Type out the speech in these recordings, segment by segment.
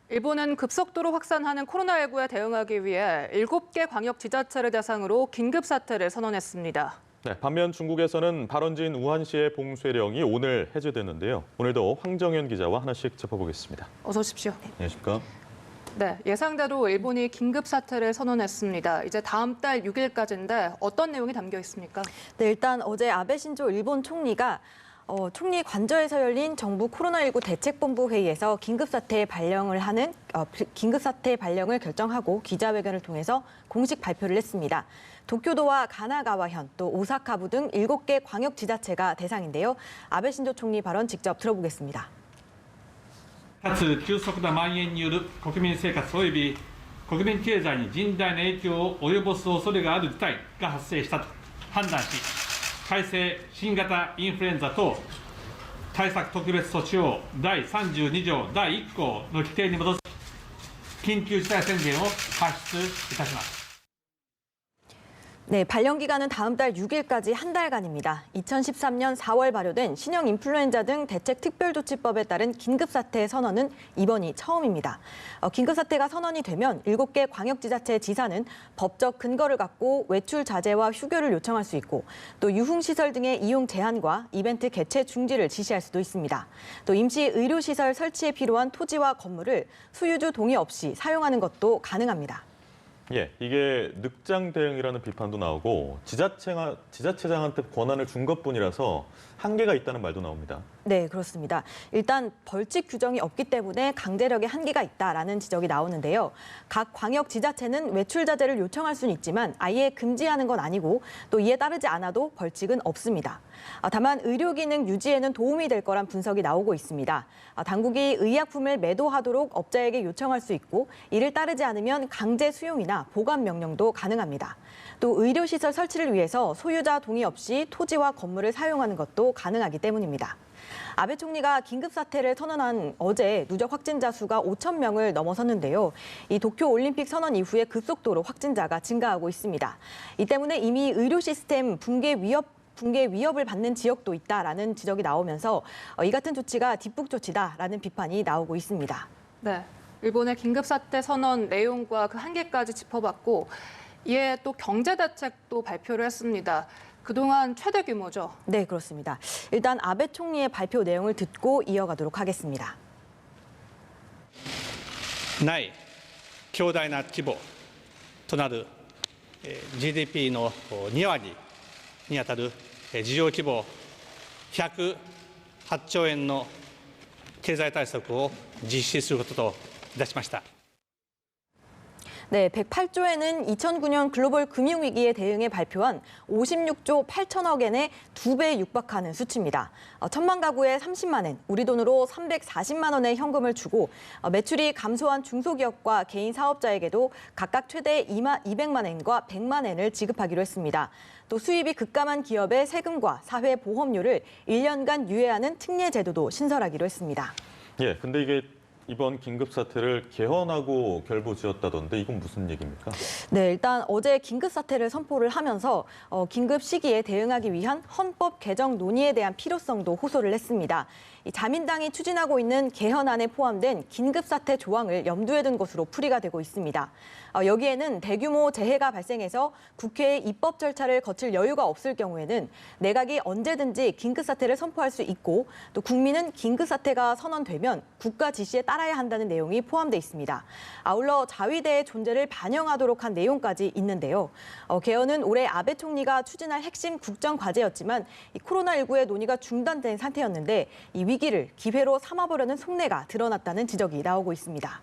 일본은 급속도로 확산하는 코로나19에 대응하기 위해 7개 광역 지자체를 대상으로 긴급 사태를 선언했습니다. 네, 반면 중국에서는 발원지인 우한시의 봉쇄령이 오늘 해제됐는데요. 오늘도 황정현 기자와 하나씩 짚어보겠습니다. 어서 오십시오. 안녕하십니까? 네, 예상대로 일본이 긴급 사태를 선언했습니다. 이제 다음 달 6일까지인데 어떤 내용이 담겨 있습니까? 네, 일단 어제 아베 신조 일본 총리가 총리 관저에서 열린 정부 코로나19 대책본부 회의에서 긴급사태 발령을 결정하고 기자회견을 통해서 공식 발표를 했습니다. 도쿄도와 가나가와현, 또 오사카부 등 7개 광역지자체가 대상인데요. 아베 신조 총리 발언 직접 들어보겠습니다. かつ急速な蔓延による国民生活及び国民経済に甚大な影響を及ぼす恐れがある事態が発生したと判断し、改正新型インフルエンザ等対策特別措置法第32条第1項の規定に基づき緊急事態宣言を発出いたします。 네, 발령 기간은 다음 달 6일까지 한 달간입니다. 2013년 4월 발효된 신형 인플루엔자 등 대책특별조치법에 따른 긴급사태 선언은 이번이 처음입니다. 긴급사태가 선언이 되면 7개 광역지자체 지사는 법적 근거를 갖고 외출 자제와 휴교를 요청할 수 있고 또 유흥시설 등의 이용 제한과 이벤트 개최 중지를 지시할 수도 있습니다. 또 임시 의료시설 설치에 필요한 토지와 건물을 소유주 동의 없이 사용하는 것도 가능합니다. 예, 이게 늑장 대응이라는 비판도 나오고 지자체장한테 권한을 준 것뿐이라서 한계가 있다는 말도 나옵니다. 네, 그렇습니다. 일단 벌칙 규정이 없기 때문에 강제력에 한계가 있다라는 지적이 나오는데요. 각 광역 지자체는 외출 자제를 요청할 수는 있지만 아예 금지하는 건 아니고 또 이에 따르지 않아도 벌칙은 없습니다. 다만 의료기능 유지에는 도움이 될 거란 분석이 나오고 있습니다. 당국이 의약품을 매도하도록 업자에게 요청할 수 있고 이를 따르지 않으면 강제 수용이나 보관 명령도 가능합니다. 또 의료시설 설치를 위해서 소유자 동의 없이 토지와 건물을 사용하는 것도 가능하기 때문입니다. 아베 총리가 긴급사태를 선언한 어제 누적 확진자 수가 5천 명을 넘어섰는데요. 이 도쿄올림픽 선언 이후에 급속도로 확진자가 증가하고 있습니다. 이 때문에 이미 의료 시스템 붕괴 위협을 받는 지역도 있다라는 지적이 나오면서 이 같은 조치가 뒷북 조치다라는 비판이 나오고 있습니다. 네, 일본의 긴급사태 선언 내용과 그 한계까지 짚어봤고 이에 또 경제대책도 발표를 했습니다. 그동안 최대 규모죠? 네, 그렇습니다. 일단 아베 총리의 발표 내용을 듣고 이어가도록 하겠습니다. ない強大な規模となる GDP の2割にあたる事業規模108兆円の経済対策を実施することといたしました。 네, 108조에는 2009년 글로벌 금융위기에 대응해 발표한 56조 8천억 엔의 2배에 육박하는 수치입니다. 1,000만 가구에 30만 엔, 우리 돈으로 340만 원의 현금을 주고 매출이 감소한 중소기업과 개인 사업자에게도 각각 최대 200만 엔과 100만 엔을 지급하기로 했습니다. 또 수입이 급감한 기업의 세금과 사회보험료를 1년간 유예하는 특례 제도도 신설하기로 했습니다. 예, 근데 이게 이번 긴급사태를 개헌하고 결부지었다던데 이건 무슨 얘기입니까? 네, 일단 어제 긴급사태를 선포를 하면서 긴급 시기에 대응하기 위한 헌법 개정 논의에 대한 필요성도 호소를 했습니다. 이 자민당이 추진하고 있는 개헌안에 포함된 긴급사태 조항을 염두에 둔 것으로 풀이가 되고 있습니다. 여기에는 대규모 재해가 발생해서 국회의 입법 절차를 거칠 여유가 없을 경우에는 내각이 언제든지 긴급사태를 선포할 수 있고 또 국민은 긴급사태가 선언되면 국가 지시에 따라야 한다는 내용이 포함돼 있습니다. 아울러 자위대의 존재를 반영하도록 한 내용까지 있는데요. 개헌은 올해 아베 총리가 추진할 핵심 국정 과제였지만 이 코로나19의 논의가 중단된 상태였는데 이 위기를 기회로 삼아보려는 속내가 드러났다는 지적이 나오고 있습니다.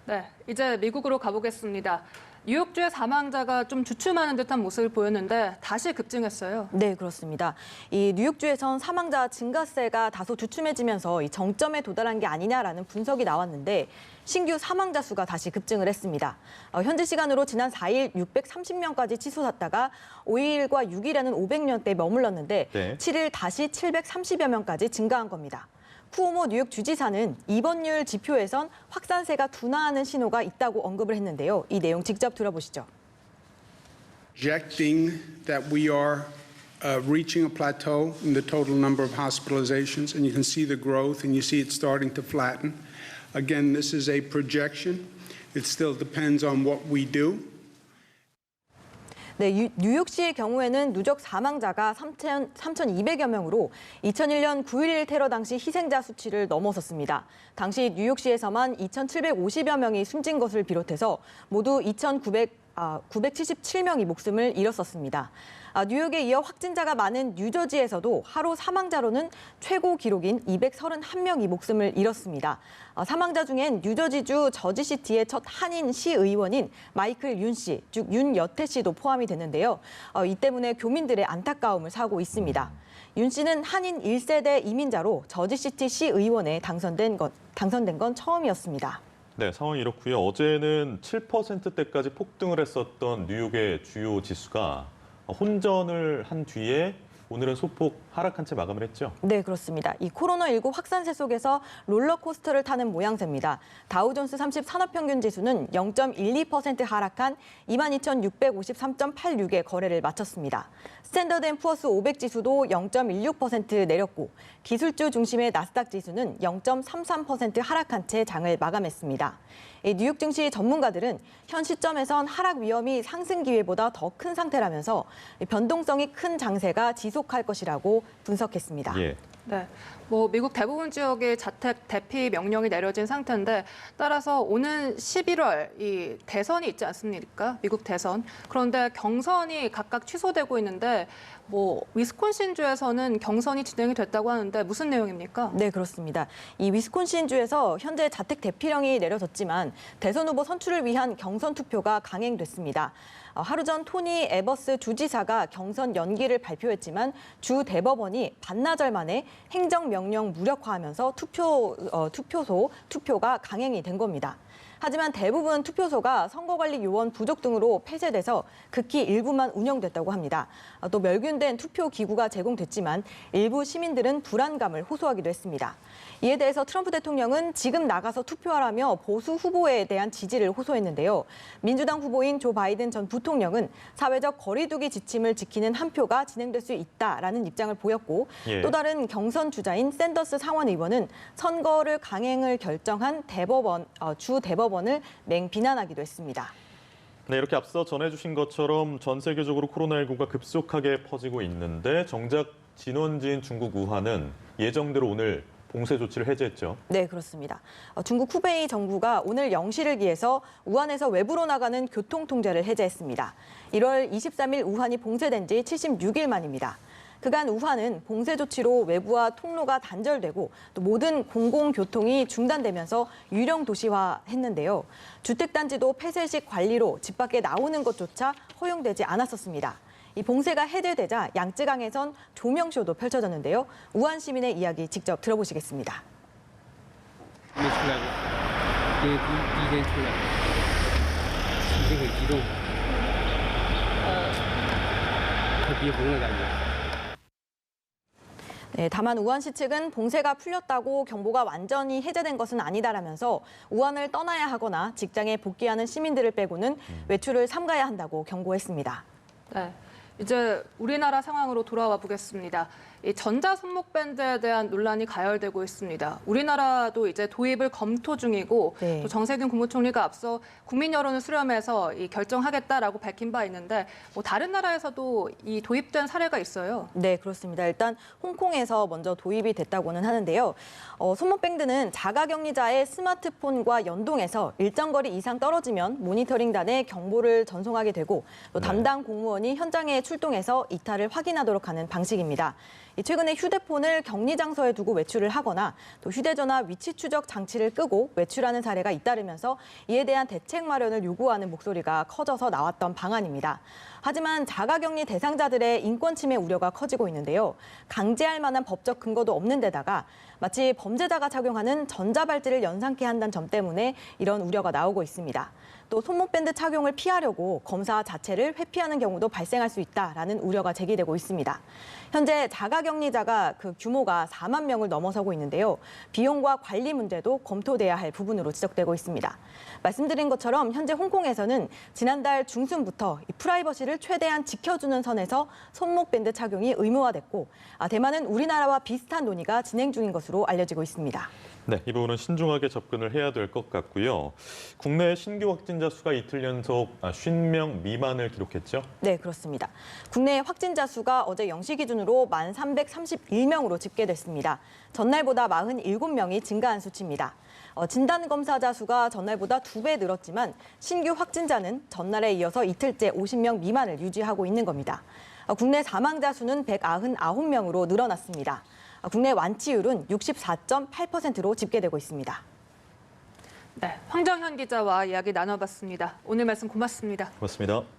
네, 이제 미국으로 가보겠습니다. 뉴욕주의 사망자가 좀 주춤하는 듯한 모습을 보였는데 다시 급증했어요. 네, 그렇습니다. 이 뉴욕주에선 사망자 증가세가 다소 주춤해지면서 이 정점에 도달한 게 아니냐라는 분석이 나왔는데 신규 사망자 수가 다시 급증을 했습니다. 현지 시간으로 지난 4일 630명까지 치솟았다가 5일과 6일에는 500명대에 머물렀는데 네. 7일 다시 730여 명까지 증가한 겁니다. 쿠오모 뉴욕 주지사는 입원율 지표에선 확산세가 둔화하는 신호가 있다고 언급을 했는데요. 이 내용 직접 들어보시죠. Projecting that we are reaching a plateau in the total number of hospitalizations, and you can see the growth, and you see it starting to flatten. Again, this is a projection. It still depends on what we do. 네, 뉴욕시의 경우에는 누적 사망자가 3,200여 명으로 2001년 9.11 테러 당시 희생자 수치를 넘어섰습니다. 당시 뉴욕시에서만 2,750여 명이 숨진 것을 비롯해서 모두 977명이 목숨을 잃었었습니다. 뉴욕에 이어 확진자가 많은 뉴저지에서도 하루 사망자로는 최고 기록인 231명이 목숨을 잃었습니다. 사망자 중엔 뉴저지주 저지시티의 첫 한인 시의원인 마이클 윤 씨, 즉 윤여태 씨도 포함이 됐는데요. 이 때문에 교민들의 안타까움을 사고 있습니다. 윤 씨는 한인 1세대 이민자로 저지시티 시의원에 당선된 건 처음이었습니다. 네, 상황이 이렇고요. 어제는 7%대까지 폭등을 했었던 뉴욕의 주요 지수가 혼전을 한 뒤에 오늘은 소폭 하락한 채 마감을 했죠. 네, 그렇습니다. 이 코로나19 확산세 속에서 롤러코스터를 타는 모양새입니다. 다우존스 30 산업평균 지수는 0.12% 하락한 22,653.86의 거래를 마쳤습니다. 스탠더드앤푸어스 500 지수도 0.16% 내렸고 기술주 중심의 나스닥 지수는 0.33% 하락한 채 장을 마감했습니다. 뉴욕 증시 전문가들은 현 시점에선 하락 위험이 상승 기회보다 더 큰 상태라면서 변동성이 큰 장세가 지속할 것이라고 분석했습니다. 예. 네, 미국 대부분 지역에 자택 대피 명령이 내려진 상태인데 따라서 오는 11월 이 대선이 있지 않습니까? 미국 대선. 그런데 경선이 각각 취소되고 있는데 위스콘신주에서는 경선이 진행이 됐다고 하는데 무슨 내용입니까? 네, 그렇습니다. 이 위스콘신주에서 현재 자택 대피령이 내려졌지만 대선 후보 선출을 위한 경선 투표가 강행됐습니다. 하루 전 토니 에버스 주지사가 경선 연기를 발표했지만 주 대법원이 반나절 만에 행정명령 무력화하면서 투표가 강행이 된 겁니다. 하지만 대부분 투표소가 선거관리 요원 부족 등으로 폐쇄돼서 극히 일부만 운영됐다고 합니다. 또 멸균된 투표 기구가 제공됐지만 일부 시민들은 불안감을 호소하기도 했습니다. 이에 대해서 트럼프 대통령은 지금 나가서 투표하라며 보수 후보에 대한 지지를 호소했는데요. 민주당 후보인 조 바이든 전 부통령은 사회적 거리두기 지침을 지키는 한 표가 진행될 수 있다라는 입장을 보였고 또 다른 경선 주자인 샌더스 상원 의원은 선거를 강행을 결정한 주 대법원을 맹비난하기도 했습니다. 네, 이렇게 앞서 전해주신 것처럼 전 세계적으로 코로나19가 급속하게 퍼지고 있는데 정작 진원지인 중국 우한은 예정대로 오늘 봉쇄 조치를 해제했죠. 네, 그렇습니다. 중국 후베이 정부가 오늘 0시를 기해서 우한에서 외부로 나가는 교통 통제를 해제했습니다. 1월 23일 우한이 봉쇄된 지 76일 만입니다. 그간 우한은 봉쇄 조치로 외부와 통로가 단절되고 또 모든 공공교통이 중단되면서 유령 도시화했는데요. 주택단지도 폐쇄식 관리로 집 밖에 나오는 것조차 허용되지 않았었습니다. 이 봉쇄가 해제되자 양쯔강에선 조명쇼도 펼쳐졌는데요. 우한 시민의 이야기 직접 들어보시겠습니다. 没出来过，因为第一天出来，心情很激动，快逼疯了感觉。 네, 다만 우한시 측은 봉쇄가 풀렸다고 경보가 완전히 해제된 것은 아니다라면서 우한을 떠나야 하거나 직장에 복귀하는 시민들을 빼고는 외출을 삼가야 한다고 경고했습니다. 네, 이제 우리나라 상황으로 돌아와 보겠습니다. 이 전자손목밴드에 대한 논란이 가열되고 있습니다. 우리나라도 이제 도입을 검토 중이고 네. 또 정세균 국무총리가 앞서 국민 여론을 수렴해서 결정하겠다라고 밝힌 바 있는데 다른 나라에서도 이 도입된 사례가 있어요. 네, 그렇습니다. 일단 홍콩에서 먼저 도입이 됐다고는 하는데요. 손목밴드는 자가격리자의 스마트폰과 연동해서 일정 거리 이상 떨어지면 모니터링단에 경보를 전송하게 되고 또 담당 공무원이 현장에 출동해서 이탈을 확인하도록 하는 방식입니다. 최근에 휴대폰을 격리 장소에 두고 외출을 하거나 또 휴대전화 위치 추적 장치를 끄고 외출하는 사례가 잇따르면서 이에 대한 대책 마련을 요구하는 목소리가 커져서 나왔던 방안입니다. 하지만 자가격리 대상자들의 인권 침해 우려가 커지고 있는데요. 강제할 만한 법적 근거도 없는 데다가 마치 범죄자가 착용하는 전자발찌를 연상케 한다는 점 때문에 이런 우려가 나오고 있습니다. 또 손목밴드 착용을 피하려고 검사 자체를 회피하는 경우도 발생할 수 있다라는 우려가 제기되고 있습니다. 현재 자가격리자가 그 규모가 4만 명을 넘어서고 있는데요. 비용과 관리 문제도 검토돼야 할 부분으로 지적되고 있습니다. 말씀드린 것처럼 현재 홍콩에서는 지난달 중순부터 이 프라이버시를 최대한 지켜주는 선에서 손목밴드 착용이 의무화됐고 대만은 우리나라와 비슷한 논의가 진행 중인 것으로 알려지고 있습니다. 네, 이 부분은 신중하게 접근을 해야 될 것 같고요. 국내 신규 확진자 수가 이틀 연속 50명 미만을 기록했죠? 네, 그렇습니다. 국내 확진자 수가 어제 0시 기준으로 1,331명으로 집계됐습니다. 전날보다 47명이 증가한 수치입니다. 진단검사자 수가 전날보다 2배 늘었지만 신규 확진자는 전날에 이어서 이틀째 50명 미만을 유지하고 있는 겁니다. 국내 사망자 수는 199명으로 늘어났습니다. 국내 완치율은 64.8%로 집계되고 있습니다. 네, 황정현 기자와 이야기 나눠봤습니다. 오늘 말씀 고맙습니다. 고맙습니다.